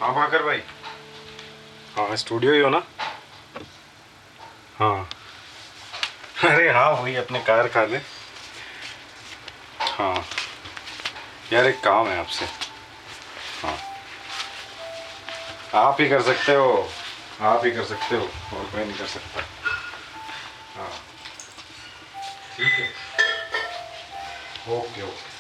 हाँ भाकर भाई। हाँ स्टूडियो ही हो ना? हाँ। अरे हाँ वही अपने कार खा ले। हाँ यार एक काम है आपसे। हाँ आप ही कर सकते हो, आप ही कर सकते हो और कोई नहीं कर सकता। हाँ ठीक है, ओके ओके।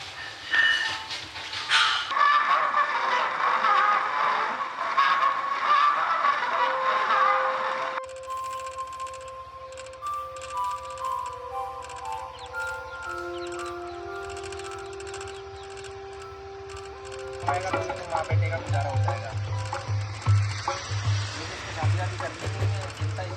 आएगा तो उसको माँ बेटे का गुजारा हो जाएगा। मुझे इसको शादी वादी करनी नहीं है, चिंता ही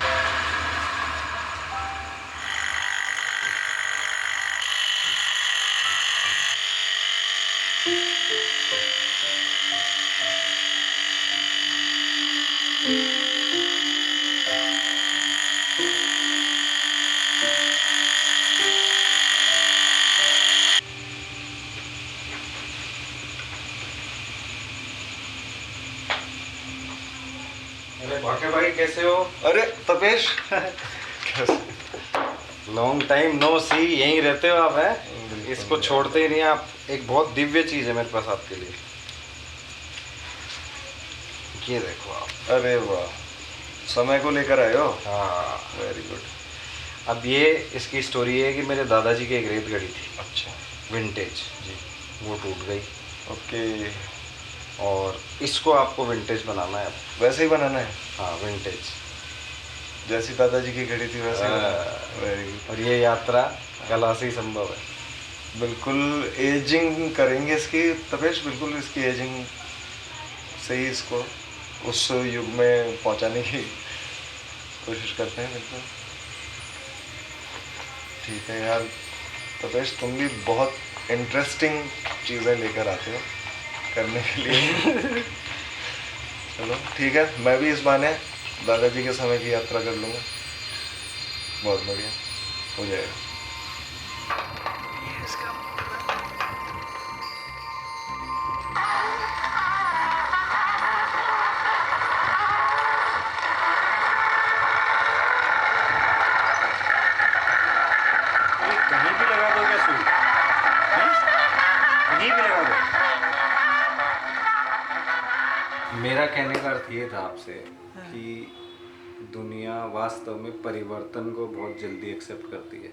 अरे भाके भाई कैसे हो? अरे तपेश लॉन्ग टाइम नो सी, यहीं रहते हो आप हैं? बिल्कुल इसको यार। छोड़ते ही नहीं आप। एक बहुत दिव्य चीज है मेरे पास आपके लिए, ये देखो आप। अरे वाह, समय को लेकर आए हो। हाँ वेरी गुड। अब ये इसकी स्टोरी है कि मेरे दादाजी की एक रेत घड़ी थी, अच्छा विंटेज। जी। वो टूट गई ओके, और इसको आपको विंटेज बनाना है अब। वैसे ही बनाना है हाँ विंटेज, जैसी दादाजी की घड़ी थी वैसे ही बनाना। Very good. और ये यात्रा कला से ही संभव है। बिल्कुल एजिंग करेंगे इसकी तपेश, बिल्कुल इसकी एजिंग से ही इसको उस युग में पहुंचाने की कोशिश करते हैं। बिल्कुल ठीक है यार तपेश, तुम भी बहुत इंटरेस्टिंग चीज़ें लेकर आते हो करने के लिए। चलो ठीक है, मैं भी इस बहाने दादाजी के समय की यात्रा कर लूँगा। बहुत बढ़िया हो जाएगा। ये कहीं भी लगा दो क्या सुई? हैं? कहीं भी लगा दो। मेरा कहने का अर्थ ये था आपसे कि दुनिया वास्तव में परिवर्तन को बहुत जल्दी एक्सेप्ट करती है।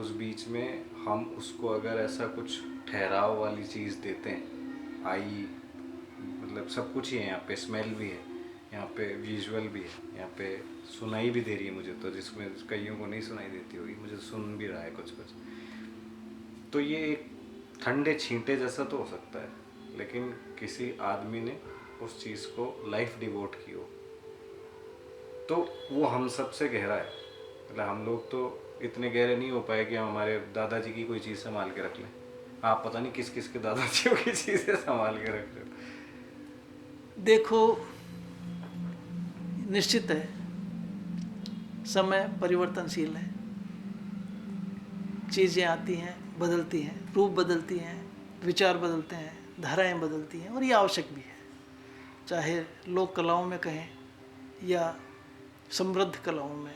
उस बीच में हम उसको अगर ऐसा कुछ ठहराव वाली चीज़ देते हैं, आई मतलब सब कुछ ही है यहाँ पे, स्मेल भी है यहाँ पे, विजुअल भी है यहाँ पे, सुनाई भी दे रही है मुझे तो, जिसमें कईयों को नहीं सुनाई देती होगी, मुझे सुन भी रहा है कुछ कुछ। तो ये एक ठंडे छींटे जैसा तो हो सकता है, लेकिन किसी आदमी ने उस चीज़ को लाइफ डिवोट की हो तो वो हम सब से गहरा है। मतलब हम लोग तो इतने गहरे नहीं हो पाए कि हम हमारे दादाजी की कोई चीज़ संभाल के रख लें। आप पता नहीं किस किस के दादाजियों की चीज़ें संभाल के रख रहे हो। देखो, निश्चित है समय परिवर्तनशील है, चीज़ें आती हैं, बदलती हैं, रूप बदलती हैं, विचार बदलते हैं, धाराएं बदलती हैं, और ये आवश्यक भी है। चाहे लोक कलाओं में कहें या समृद्ध कलाओं में,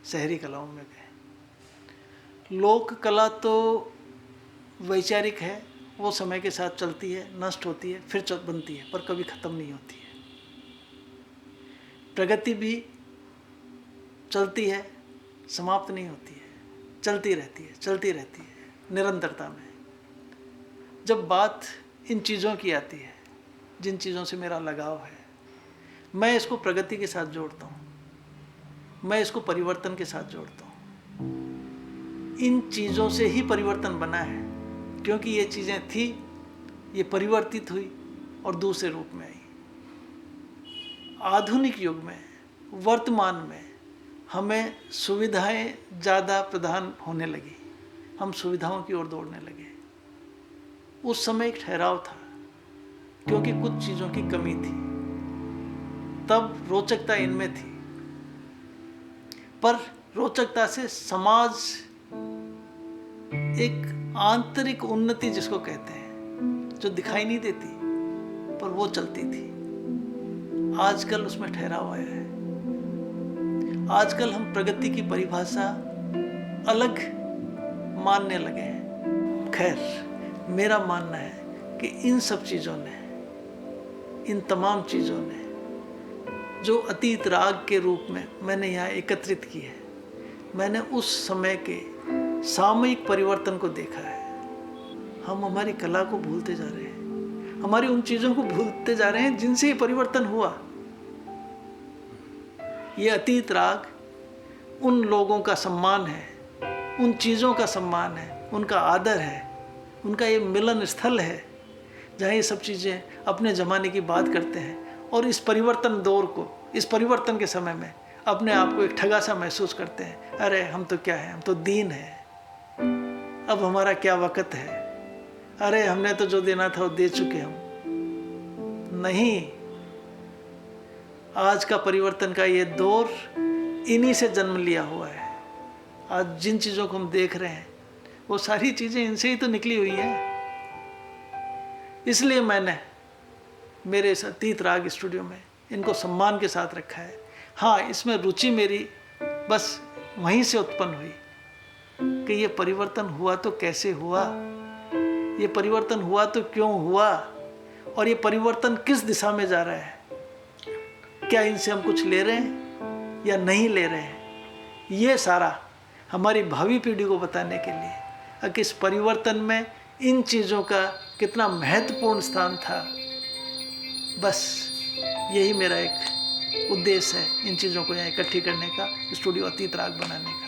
शहरी कलाओं में कहें। लोक कला तो वैचारिक है, वो समय के साथ चलती है, नष्ट होती है, फिर बनती है, पर कभी ख़त्म नहीं होती है। प्रगति भी चलती है, समाप्त नहीं होती है, चलती रहती है, चलती रहती है, निरंतरता में। जब बात इन चीज़ों की आती है, जिन चीज़ों से मेरा लगाव है, मैं इसको प्रगति के साथ जोड़ता हूँ, मैं इसको परिवर्तन के साथ जोड़ता हूँ। इन चीज़ों से ही परिवर्तन बना है, क्योंकि ये चीज़ें थी, ये परिवर्तित हुई और दूसरे रूप में आई। आधुनिक युग में, वर्तमान में हमें सुविधाएं ज़्यादा प्रदान होने लगी, हम सुविधाओं की ओर दौड़ने लगे। उस समय एक ठहराव था, क्योंकि कुछ चीज़ों की कमी थी, तब रोचकता इनमें थी। पर रोचकता से समाज, एक आंतरिक उन्नति जिसको कहते हैं, जो दिखाई नहीं देती पर वो चलती थी। आजकल उसमें ठहराव आया है। आजकल हम प्रगति की परिभाषा अलग मानने लगे हैं। खैर, मेरा मानना है कि इन सब चीज़ों ने, इन तमाम चीज़ों ने जो अतीत राग के रूप में मैंने यहाँ एकत्रित की है, मैंने उस समय के सामयिक परिवर्तन को देखा है। हम हमारी कला को भूलते जा रहे हैं, हमारी उन चीज़ों को भूलते जा रहे हैं जिनसे ये परिवर्तन हुआ। ये अतीत राग उन लोगों का सम्मान है, उन चीज़ों का सम्मान है, उनका आदर है, उनका ये मिलन स्थल है जहाँ ये सब चीज़ें अपने ज़माने की बात करते हैं और इस परिवर्तन दौर को, इस परिवर्तन के समय में अपने आप को एक ठगा सा महसूस करते हैं। अरे हम तो क्या है, हम तो दीन है, अब हमारा क्या वक़्त है, अरे हमने तो जो देना था वो दे चुके हम। नहीं, आज का परिवर्तन का ये दौर इन्हीं से जन्म लिया हुआ है। आज जिन चीज़ों को हम देख रहे हैं वो सारी चीज़ें इनसे ही तो निकली हुई हैं। इसलिए मैंने मेरे इस अतीत राग स्टूडियो में इनको सम्मान के साथ रखा है। हाँ, इसमें रुचि मेरी बस वहीं से उत्पन्न हुई कि ये परिवर्तन हुआ तो कैसे हुआ, ये परिवर्तन हुआ तो क्यों हुआ, और ये परिवर्तन किस दिशा में जा रहा है, क्या इनसे हम कुछ ले रहे हैं या नहीं ले रहे हैं। ये सारा हमारी भावी पीढ़ी को बताने के लिए कि इस परिवर्तन में इन चीज़ों का कितना महत्वपूर्ण स्थान था। बस यही मेरा एक उद्देश्य है, इन चीज़ों को यहाँ इकट्ठी करने का, स्टूडियो अतीत राग बनाने का।